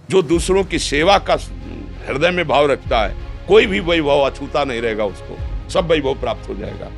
जो दूसरों की सेवा का हृदय में भाव रखता है, कोई भी वैभव अछूता नहीं रहेगा उसको, सब वैभव प्राप्त हो जाएगा।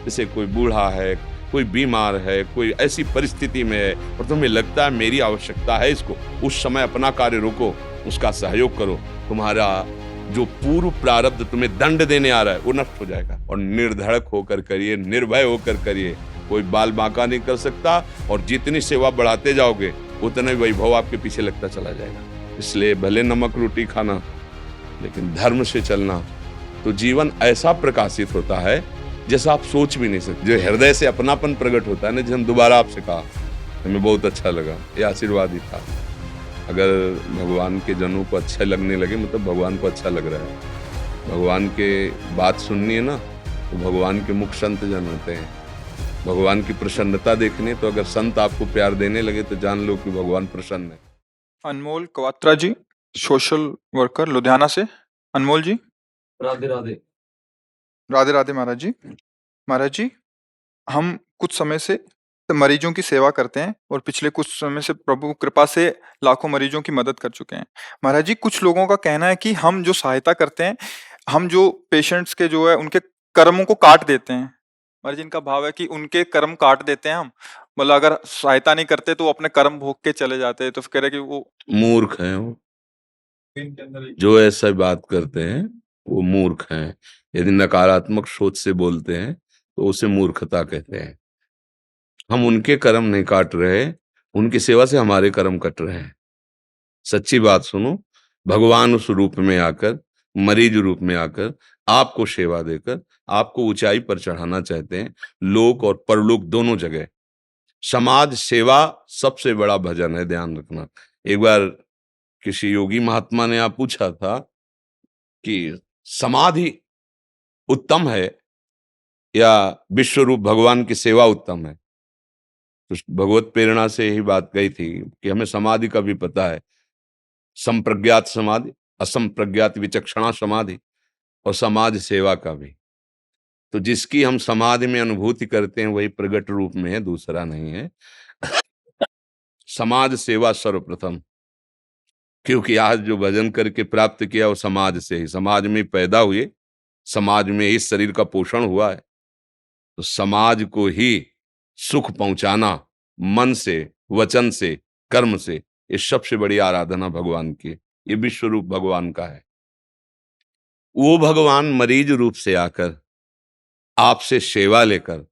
जैसे कोई बूढ़ा है, कोई बीमार है, कोई ऐसी परिस्थिति में है और तुम्हें लगता है मेरी आवश्यकता है इसको, उस समय अपना कार्य रोको, उसका सहयोग करो। तुम्हारा जो पूर्व प्रारब्ध तुम्हें दंड देने आ रहा है वो नष्ट हो जाएगा। और निर्धड़क होकर करिए, निर्भय होकर करिए, कोई बाल बांका नहीं कर सकता। और जितनी सेवा बढ़ाते जाओगे उतना ही वैभव आपके पीछे लगता चला जाएगा। इसलिए भले नमक रोटी खाना, लेकिन धर्म से चलना, तो जीवन ऐसा प्रकाशित होता है जैसा आप सोच भी नहीं सकते। जो हृदय से अपनापन प्रकट होता है ना, जैसे हम दोबारा आपसे कहा, हमें बहुत अच्छा लगा, ये आशीर्वाद ही था। अगर भगवान के जनों को अच्छा लगने लगे मतलब भगवान को अच्छा लग रहा है। भगवान के बात सुननी है ना, तो भगवान के मुख संत जन होते हैं। भगवान की प्रसन्नता देखनी है, तो अगर संत आपको प्यार देने लगे तो जान लो कि भगवान प्रसन्न है। अनमोल कवात्रा जी, सोशल वर्कर लुधियाना से। अनमोल जी। राधे राधे। राधे राधे महाराज जी। महाराज जी, हम कुछ समय से मरीजों की सेवा करते हैं और पिछले कुछ समय से प्रभु कृपा से लाखों मरीजों की मदद कर चुके हैं। महाराज जी, कुछ लोगों का कहना है कि हम जो सहायता करते हैं, हम जो पेशेंट्स के जो है उनके कर्मों को काट देते हैं। महाराज जी, इनका भाव है कि उनके कर्म काट देते हैं हम, मतलब अगर सहायता नहीं करते तो वो अपने कर्म भोग के चले जाते हैं। तो कह रहे कि वो मूर्ख हैं वो, जो ऐसा बात करते हैं वो मूर्ख हैं। यदि नकारात्मक सोच से बोलते हैं तो उसे मूर्खता कहते हैं। हम उनके कर्म नहीं काट रहे, उनकी सेवा से हमारे कर्म कट रहे हैं। सच्ची बात सुनो, भगवान उस रूप में आकर, मरीज रूप में आकर आपको सेवा देकर आपको ऊंचाई पर चढ़ाना चाहते हैं, लोक और परलोक दोनों जगह। समाज सेवा सबसे बड़ा भजन है, ध्यान रखना। एक बार किसी योगी महात्मा ने आप पूछा था कि समाधि उत्तम है या विश्व रूप भगवान की सेवा उत्तम है। तो भगवत प्रेरणा से यही बात कही थी कि हमें समाधि का भी पता है, संप्रज्ञात समाधि, असंप्रज्ञात विचक्षणा समाधि और समाज सेवा का भी। तो जिसकी हम समाधि में अनुभूति करते हैं वही प्रगट रूप में है, दूसरा नहीं है। समाज सेवा सर्वप्रथम, क्योंकि आज जो भजन करके प्राप्त किया वो समाज से ही, समाज में पैदा हुए, समाज में इस शरीर का पोषण हुआ है। तो समाज को ही सुख पहुंचाना मन से, वचन से, कर्म से, ये सबसे बड़ी आराधना भगवान की। ये विश्व रूप भगवान का है। वो भगवान मरीज रूप से आकर आपसे सेवा लेकर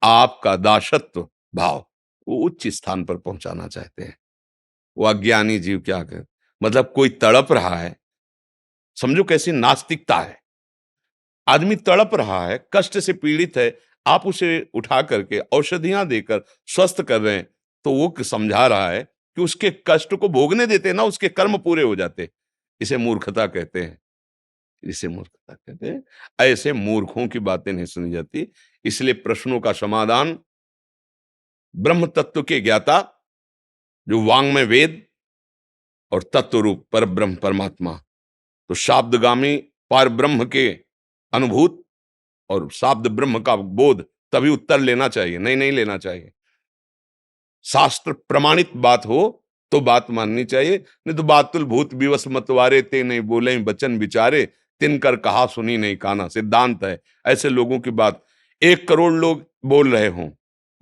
आपका दासत्व भाव वो उच्च स्थान पर पहुंचाना चाहते हैं। वो अज्ञानी जीव क्या कर, मतलब कोई तड़प रहा है, समझो कैसी नास्तिकता है। आदमी तड़प रहा है, कष्ट से पीड़ित है, आप उसे उठा करके औषधियां देकर स्वस्थ कर रहे हैं, तो वो समझा रहा है कि उसके कष्ट को भोगने देते ना, उसके कर्म पूरे हो जाते। इसे मूर्खता कहते हैं, इसे मूर्खता कहते हैं। ऐसे मूर्खों की बातें नहीं सुनी जाती। इसलिए प्रश्नों का समाधान ब्रह्म तत्व के ज्ञाता, जो वांग में वेद और तत्व रूप पर ब्रह्म परमात्मा, तो शाब्दगामी पर ब्रह्म के अनुभूत और शाब्द ब्रह्म का बोध, तभी उत्तर लेना चाहिए, नहीं लेना चाहिए। शास्त्र प्रमाणित बात हो तो बात माननी चाहिए, नहीं तो बातुल भूत विवश मतवारे, ते नहीं बोले बचन विचारे, तिनकर कहा सुनी नहीं काना। सिद्धांत है। ऐसे लोगों की बात 1 करोड़ लोग बोल रहे हों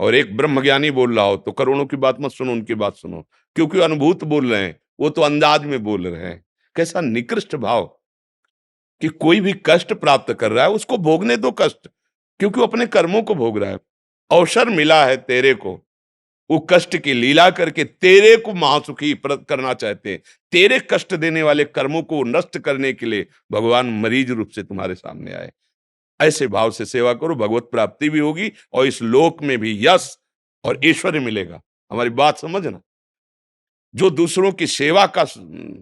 और एक ब्रह्मज्ञानी बोल रहा हो तो करोड़ों की बात मत सुनो, उनकी बात सुनो, क्योंकि अनुभूत बोल रहे हैं, वो तो अंदाज में बोल रहे हैं। कैसा निकृष्ट भाव कि कोई भी कष्ट प्राप्त कर रहा है उसको भोगने दो कष्ट, क्योंकि वो अपने कर्मों को भोग रहा है। अवसर मिला है तेरे को, वो कष्ट की लीला करके तेरे को महासुखी करना चाहते हैं। तेरे कष्ट देने वाले कर्मों को नष्ट करने के लिए भगवान मरीज रूप से तुम्हारे सामने आए। ऐसे भाव से सेवा करो, भगवत प्राप्ति भी होगी और इस लोक में भी यश और ऐश्वर्य मिलेगा। हमारी बात समझना। जो दूसरों की सेवा का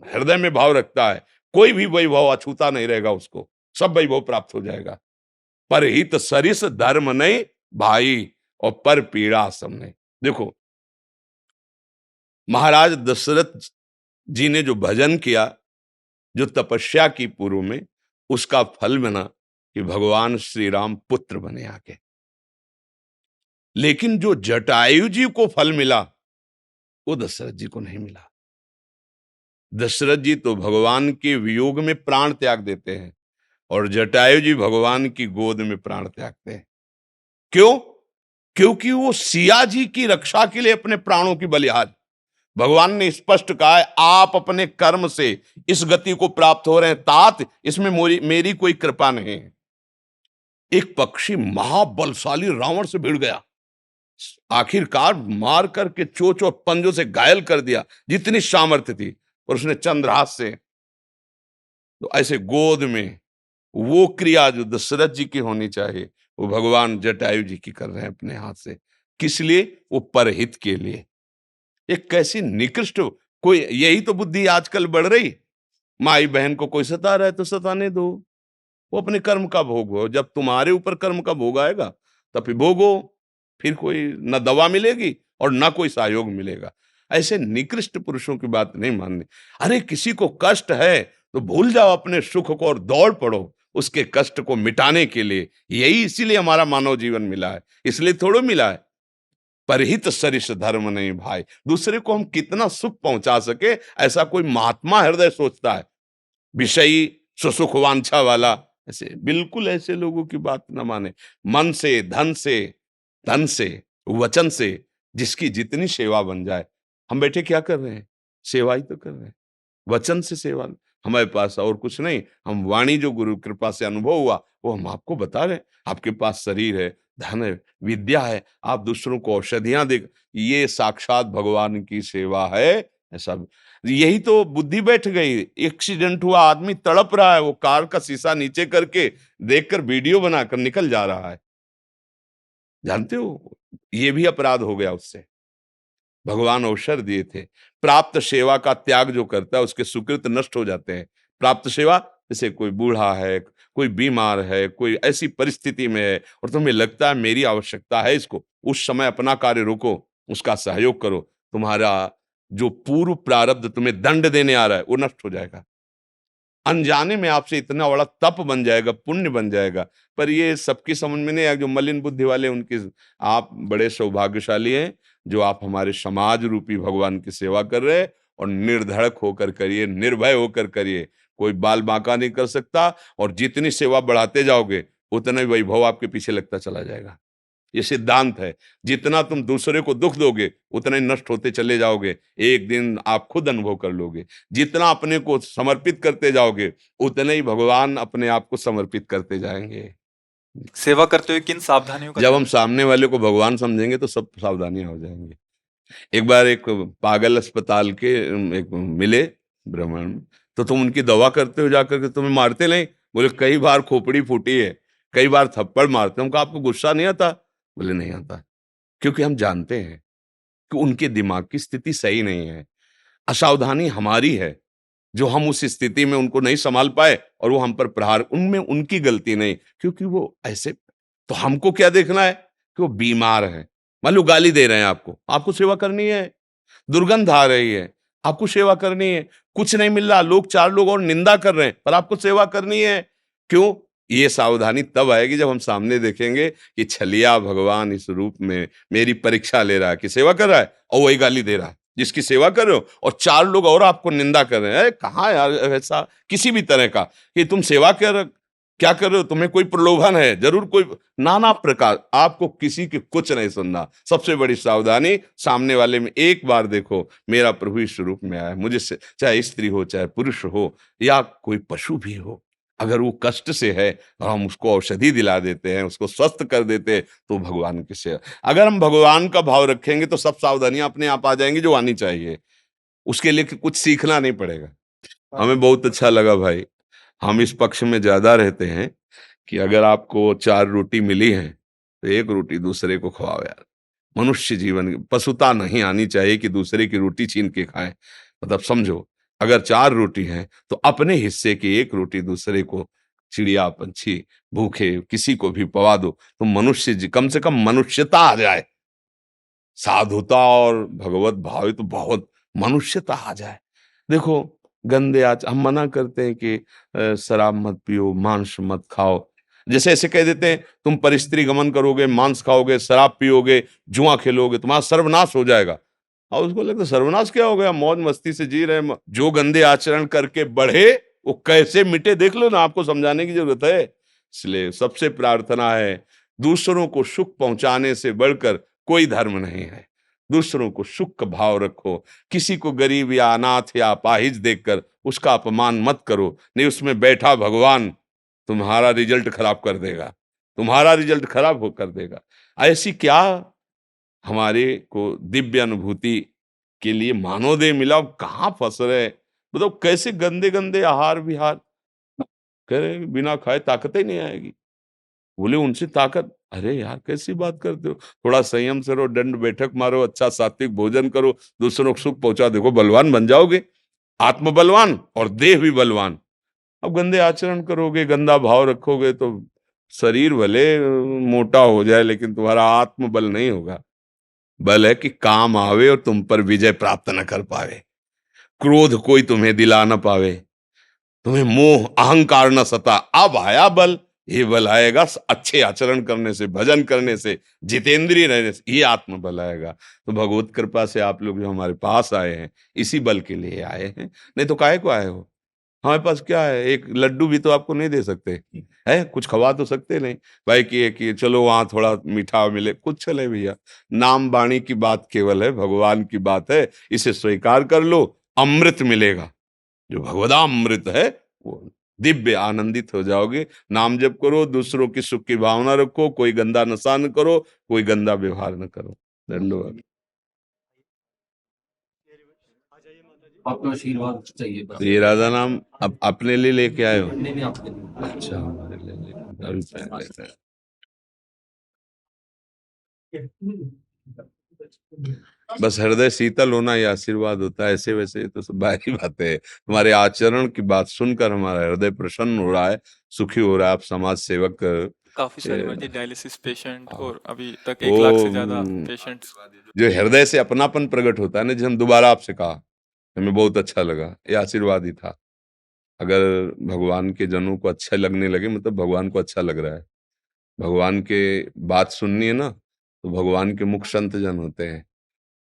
हृदय में भाव रखता है, कोई भी वैभव अछूता नहीं रहेगा उसको, सब वैभव प्राप्त हो जाएगा। पर हित सरिस धर्म नहीं भाई, और पर पीड़ा सम नहीं। देखो, महाराज दशरथ जी ने जो भजन किया, जो तपस्या की पूर्व में, उसका फल बना कि भगवान श्री राम पुत्र बने आके। लेकिन जो जटायु जी को फल मिला वो दशरथ जी को नहीं मिला। दशरथ जी तो भगवान के वियोग में प्राण त्याग देते हैं और जटायु जी भगवान की गोद में प्राण त्यागते हैं। क्यों? क्योंकि वो सिया जी की रक्षा के लिए अपने प्राणों की बलिहार। भगवान ने स्पष्ट कहा है, आप अपने कर्म से इस गति को प्राप्त हो रहे हैं तात, इसमें मेरी कोई कृपा नहीं है। एक पक्षी महाबलशाली रावण से भिड़ गया, आखिरकार मार करके चोंच और पंजों से घायल कर दिया, जितनी सामर्थ्य थी, और उसने चंद्रहास से, तो ऐसे गोद में वो क्रिया जो दशरथ जी की होनी चाहिए वो भगवान जटायु जी की कर रहे हैं अपने हाथ से। किस लिए? वो परहित के लिए। एक कैसी निकृष्ट, कोई यही तो बुद्धि आजकल बढ़ रही। माई बहन को कोई सता रहा है तो सताने दो, वो अपने कर्म का भोग हो। जब तुम्हारे ऊपर कर्म का भोग आएगा तब फिर भोगो, फिर कोई न दवा मिलेगी और ना कोई सहयोग मिलेगा। ऐसे निकृष्ट पुरुषों की बात नहीं माननी। अरे किसी को कष्ट है तो भूल जाओ अपने सुख को और दौड़ पड़ो उसके कष्ट को मिटाने के लिए। यही इसीलिए हमारा मानव जीवन मिला है, इसलिए थोड़ो मिला है। परहित सरिस धर्म नहीं भाई, दूसरे को हम कितना सुख पहुंचा सके ऐसा कोई महात्मा हृदय सोचता है। विषयी सुसुख वांछा वाला, ऐसे बिल्कुल ऐसे लोगों की बात न माने। मन से, धन से, वचन से जिसकी जितनी सेवा बन जाए। हम बैठे क्या कर रहे हैं? सेवा ही तो कर रहे हैं। वचन से सेवा, हमारे पास और कुछ नहीं। हम वाणी जो गुरु कृपा से अनुभव हुआ वो हम आपको बता रहे हैं। आपके पास शरीर है, धन है, विद्या है, आप दूसरों को औषधियां दे, ये साक्षात भगवान की सेवा है। ऐसा यही तो बुद्धि बैठ गई। एक्सीडेंट हुआ, आदमी तड़प रहा है, वो कार का शीशा नीचे करके देखकर वीडियो बनाकर निकल जा रहा है। जानते हो ये भी अपराध हो गया उससे। भगवान अवसर दिए थे। प्राप्त सेवा का त्याग जो करता है उसके सुकृत नष्ट हो जाते हैं। प्राप्त सेवा, जैसे कोई बूढ़ा है, कोई बीमार है, कोई ऐसी परिस्थिति में है और तुम्हें लगता है मेरी आवश्यकता है इसको, उस समय अपना कार्य रोको, उसका सहयोग करो। तुम्हारा जो पूर्व प्रारब्ध तुम्हें दंड देने आ रहा है वो नष्ट हो जाएगा। अनजाने में आपसे इतना बड़ा तप बन जाएगा, पुण्य बन जाएगा। पर ये सबकी समझ में नहीं आया, जो मलिन बुद्धि वाले उनकी। आप बड़े सौभाग्यशाली हैं जो आप हमारे समाज रूपी भगवान की सेवा कर रहे हैं, और निर्धड़क होकर करिए, निर्भय होकर करिए। कोई बाल बांका नहीं कर सकता, और जितनी सेवा बढ़ाते जाओगे उतना ही वैभव आपके पीछे लगता चला जाएगा। ये सिद्धांत है। जितना तुम दूसरे को दुख दोगे उतना ही नष्ट होते चले जाओगे, एक दिन आप खुद अनुभव कर लोगे। जितना अपने को समर्पित करते जाओगे उतने ही भगवान अपने आप को समर्पित करते जाएंगे। सेवा करते हुए किन सावधानियों का जब हम ध्यान सामने वाले को भगवान समझेंगे तो सब सावधानियां हो जाएंगी। एक बार एक पागल अस्पताल के एक मिले ब्राह्मण, तो तुम उनकी दवा करते हो जाकर के, तुम्हें मारते नहीं? बोले कई बार खोपड़ी फूटी है, कई बार थप्पड़ मारते हैं। उनका आपको गुस्सा नहीं आता? बोले नहीं आता। क्योंकि हम जानते हैं कि उनके दिमाग की स्थिति सही नहीं है। असावधानी हमारी है जो हम उस स्थिति में उनको नहीं संभाल पाए और वो हम पर प्रहार, उनमें उनकी गलती नहीं, क्योंकि वो ऐसे। तो हमको क्या देखना है कि वो बीमार है, मान लो गाली दे रहे हैं आपको, आपको सेवा करनी है। दुर्गंध आ रही है, आपको सेवा करनी है। कुछ नहीं मिल रहा, लोग, चार लोग और निंदा कर रहे हैं, पर आपको सेवा करनी है। क्यों? ये सावधानी तब आएगी जब हम सामने देखेंगे कि छलिया भगवान इस रूप में मेरी परीक्षा ले रहा है कि सेवा कर रहा है, और वही गाली दे रहा है जिसकी सेवा कर रहे हो, और चार लोग और आपको निंदा कर रहे हैं। कहाँ यार ऐसा किसी भी तरह का कि तुम सेवा कर क्या कर रहे हो, तुम्हें कोई प्रलोभन है, जरूर कोई नाना प्रकार। आपको किसी की कुछ नहीं सुनना। सबसे बड़ी सावधानी, सामने वाले में एक बार देखो मेरा प्रभु इस रूप में आया है, मुझे चाहे स्त्री हो, चाहे पुरुष हो, या कोई पशु भी हो, अगर वो कष्ट से है और हम उसको औषधि दिला देते हैं, उसको स्वस्थ कर देते हैं, तो भगवान की सेवा। अगर हम भगवान का भाव रखेंगे तो सब सावधानियां अपने आप आ जाएंगी जो आनी चाहिए। उसके लिए कुछ सीखना नहीं पड़ेगा। हमें बहुत अच्छा लगा भाई। हम इस पक्ष में ज्यादा रहते हैं कि अगर आपको 4 रोटी मिली है तो 1 रोटी दूसरे को खवाओ यार। मनुष्य जीवन, पशुता नहीं आनी चाहिए कि दूसरे की रोटी छीन के खाएं। मतलब समझो, अगर 4 रोटी है तो अपने हिस्से की 1 रोटी दूसरे को, चिड़िया, पंछी, भूखे किसी को भी पवा दो, तो मनुष्य कम से कम मनुष्यता आ जाए। साधुता और भगवत भाव तो बहुत, मनुष्यता आ जाए। देखो, गंदे हम मना करते हैं कि शराब मत पियो, मांस मत खाओ। जैसे ऐसे कह देते हैं तुम परिस्त्री गमन करोगे, मांस खाओगे, शराब पियोगे, जुआ खेलोगे, तुम्हारा सर्वनाश हो जाएगा। और उसको लगता सर्वनाश क्या हो गया, मौज मस्ती से जी रहे हैं। जो गंदे आचरण करके बढ़े वो कैसे मिटे देख लो ना, आपको समझाने की जरूरत है। इसलिए सबसे प्रार्थना है, दूसरों को सुख पहुंचाने से बढ़कर कोई धर्म नहीं है। दूसरों को सुख का भाव रखो, किसी को गरीब या अनाथ या अपाहिज देखकर उसका अपमान मत करो, नहीं उसमें बैठा भगवान तुम्हारा रिजल्ट खराब कर देगा, तुम्हारा रिजल्ट खराब हो कर देगा। ऐसी क्या हमारे को दिव्य अनुभूति के लिए मानवदेह मिला, कहाँ फंस रहे, मतलब कैसे गंदे गंदे आहार विहार, कह रहे बिना खाए ताकत ही नहीं आएगी। बोले उनसे ताकत, अरे यार कैसी बात करते हो, थोड़ा संयम से रहो, दंड बैठक मारो, अच्छा सात्विक भोजन करो, दूसरों को सुख पहुंचा, देखो बलवान बन जाओगे, आत्म बलवान और देह भी बलवान। अब गंदे आचरण करोगे, गंदा भाव रखोगे तो शरीर भले मोटा हो जाए लेकिन तुम्हारा आत्म बल नहीं होगा। बल है कि काम आवे और तुम पर विजय प्राप्त न कर पावे, क्रोध कोई तुम्हें दिला न पावे, तुम्हें मोह अहंकार न सता। अब आया बल, ये बल आएगा अच्छे आचरण करने से, भजन करने से, जितेंद्रिय रहने से, ये आत्म बल आएगा। तो भगवत कृपा से आप लोग जो हमारे पास आए हैं इसी बल के लिए आए हैं, नहीं तो काहे को आए हो। हमारे पास क्या है, एक लड्डू भी तो आपको नहीं दे सकते है, कुछ खवा तो सकते नहीं भाई कि चलो वहां थोड़ा मीठा मिले, कुछ चले भैया। नाम वाणी की बात केवल है, भगवान की बात है, इसे स्वीकार कर लो, अमृत मिलेगा, जो भगवदामृत है वो दिव्य आनंदित हो जाओगे। नाम जप करो, दूसरों की सुख की भावना रखो, कोई गंदा नशा न करो, कोई गंदा व्यवहार न करो। धन्यवाद। आपका आशीर्वाद चाहिए बस। तो ये राधा नाम अब अपने लिए लेके आए हो? नहीं नहीं, आपके लिए। अच्छा, हमारे लिए लेके अभी पहन लेते हैं। बस हृदय शीतल होना ये आशीर्वाद होता है, ऐसे वैसे तो सब बाहरी बातें है। तुम्हारे आचरण की बात सुनकर हमारा हृदय प्रसन्न हो रहा है, सुखी हो रहा है। आप समाज सेवक काफी सारे ए, मर्जी डायलिसिस पेशेंट हाँ। और अभी तक वो 1 लाख से ज्यादा पेशेंट्स। जो हृदय से अपनापन प्रकट होता है ना, जैसे हम दोबारा आपसे कहा, हमें बहुत अच्छा लगा, ये आशीर्वाद ही था। अगर भगवान के जनों को अच्छा लगने लगे मतलब भगवान को अच्छा लग रहा है। भगवान के बात सुननी है ना, तो भगवान के मुख संत जन होते हैं।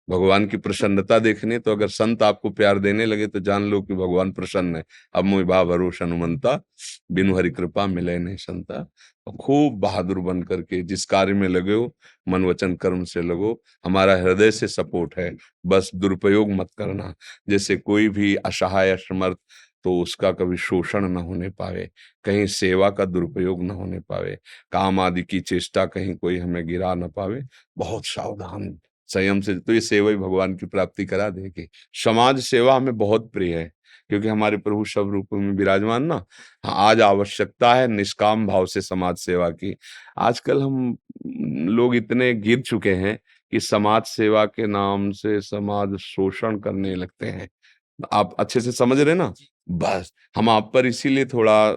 भगवान की प्रसन्नता देखनी है, तो अगर संत आपको प्यार देने लगे तो जान लो कि भगवान प्रसन्न है। अब मोहि भाव भरोस हनुमंता, बिनु हरि कृपा मिले नहीं संता। और खूब बहादुर बन करके जिस कार्य में लगे हो, मन वचन कर्म से लगो। हमारा हृदय से सपोर्ट है, बस दुरुपयोग मत करना। जैसे कोई भी असहाय असमर्थ, तो उसका कभी शोषण न होने पावे, कहीं सेवा का दुरुपयोग न होने पावे, काम आदि की चेष्टा कहीं कोई हमें गिरा न पावे। बहुत सावधान संयम से, तो ये सेवा ही भगवान की प्राप्ति करा देगी। समाज सेवा हमें बहुत प्रिय है, क्योंकि हमारे प्रभु सब रूपों में विराजमान ना। हाँ, आज आवश्यकता है निष्काम भाव से समाज सेवा की। आजकल हम लोग इतने गिर चुके हैं कि समाज सेवा के नाम से समाज शोषण करने लगते हैं। आप अच्छे से समझ रहे ना। बस हम आप पर इसीलिए थोड़ा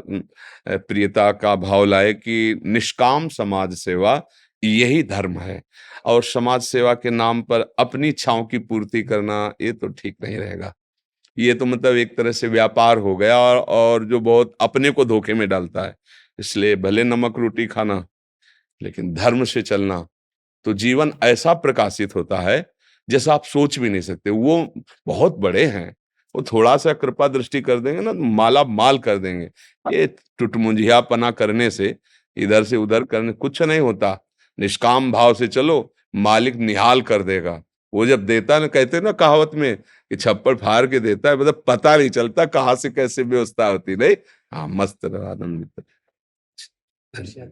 प्रियता का भाव लाए कि निष्काम समाज सेवा यही धर्म है। और समाज सेवा के नाम पर अपनी इच्छाओं की पूर्ति करना ये तो ठीक नहीं रहेगा। ये तो मतलब एक तरह से व्यापार हो गया, और जो बहुत अपने को धोखे में डालता है। इसलिए भले नमक रोटी खाना, लेकिन धर्म से चलना, तो जीवन ऐसा प्रकाशित होता है जैसा आप सोच भी नहीं सकते। वो बहुत बड़े हैं, वो थोड़ा सा कृपा दृष्टि कर देंगे ना, माला माल कर देंगे। ये टुटमुंजियापना करने से, इधर से उधर करने कुछ नहीं होता। निष्काम भाव से चलो, मालिक निहाल कर देगा। वो जब देता है ना, कहते हैं ना कहावत में कि छप्पड़ फाड़ के देता है, मतलब पता नहीं चलता कहाँ से कैसे व्यवस्था होती। नहीं, हाँ, मस्त रहो, आनंदित रहो।